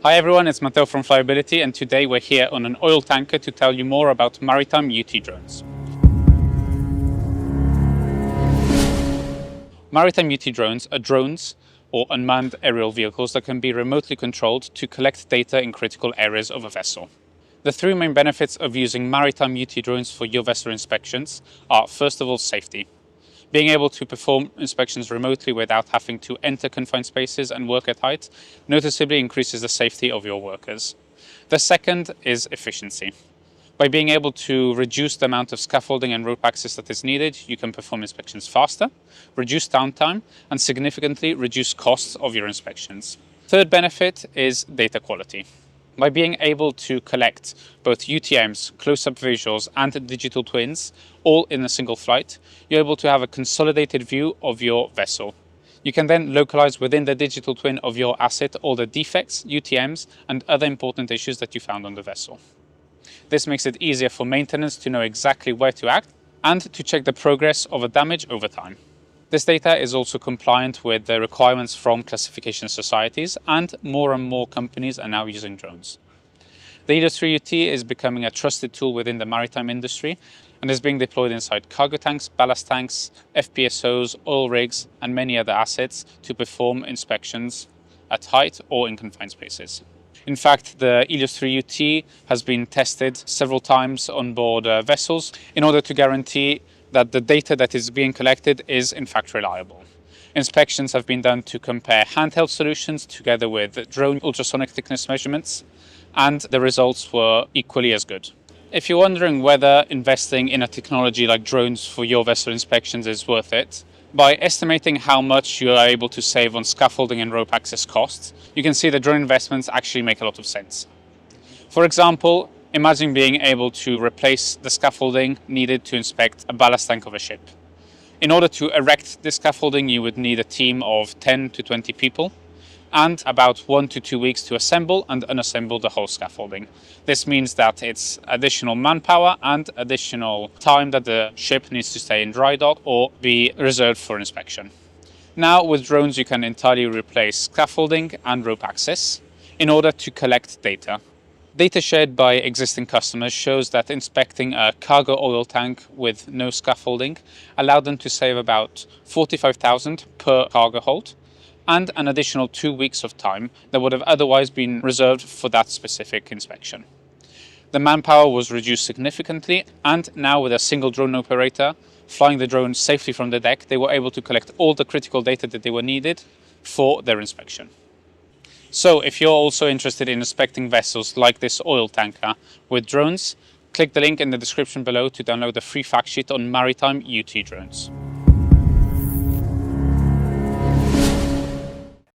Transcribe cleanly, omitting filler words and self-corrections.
Hi everyone, it's Matteo from Flyability, and today we're here on an oil tanker to tell you more about Maritime UT drones. Maritime UT drones are drones or unmanned aerial vehicles that can be remotely controlled to collect data in critical areas of a vessel. The three main benefits of using Maritime UT drones for your vessel inspections are, first of all, safety. Being able to perform inspections remotely without having to enter confined spaces and work at height noticeably increases the safety of your workers. The second is efficiency. By being able to reduce the amount of scaffolding and rope access that is needed, you can perform inspections faster, reduce downtime, and significantly reduce costs of your inspections. Third benefit is data quality. By being able to collect both UTMs, close-up visuals, and digital twins, all in a single flight, you're able to have a consolidated view of your vessel. You can then localize within the digital twin of your asset all the defects, UTMs, and other important issues that you found on the vessel. This makes it easier for maintenance to know exactly where to act and to check the progress of a damage over time. This data is also compliant with the requirements from classification societies, and more companies are now using drones. The ELIOS 3 UT is becoming a trusted tool within the maritime industry and is being deployed inside cargo tanks, ballast tanks, FPSOs, oil rigs, and many other assets to perform inspections at height or in confined spaces. In fact, the ELIOS 3 UT has been tested several times on board vessels in order to guarantee that the data that is being collected is in fact reliable. Inspections have been done to compare handheld solutions together with drone ultrasonic thickness measurements, and the results were equally as good. If you're wondering whether investing in a technology like drones for your vessel inspections is worth it, by estimating how much you are able to save on scaffolding and rope access costs, you can see that drone investments actually make a lot of sense. For example, imagine being able to replace the scaffolding needed to inspect a ballast tank of a ship. In order to erect this scaffolding, you would need a team of 10 to 20 people and about 1 to 2 weeks to assemble and unassemble the whole scaffolding. This means that it's additional manpower and additional time that the ship needs to stay in dry dock or be reserved for inspection. Now with drones you can entirely replace scaffolding and rope access in order to collect data. Data shared by existing customers shows that inspecting a cargo oil tank with no scaffolding allowed them to save about $45,000 per cargo hold and an additional 2 weeks of time that would have otherwise been reserved for that specific inspection. The manpower was reduced significantly, and now with a single drone operator flying the drone safely from the deck, they were able to collect all the critical data that they were needed for their inspection. So if you're also interested in inspecting vessels like this oil tanker with drones, click the link in the description below to download the free fact sheet on Maritime UT drones.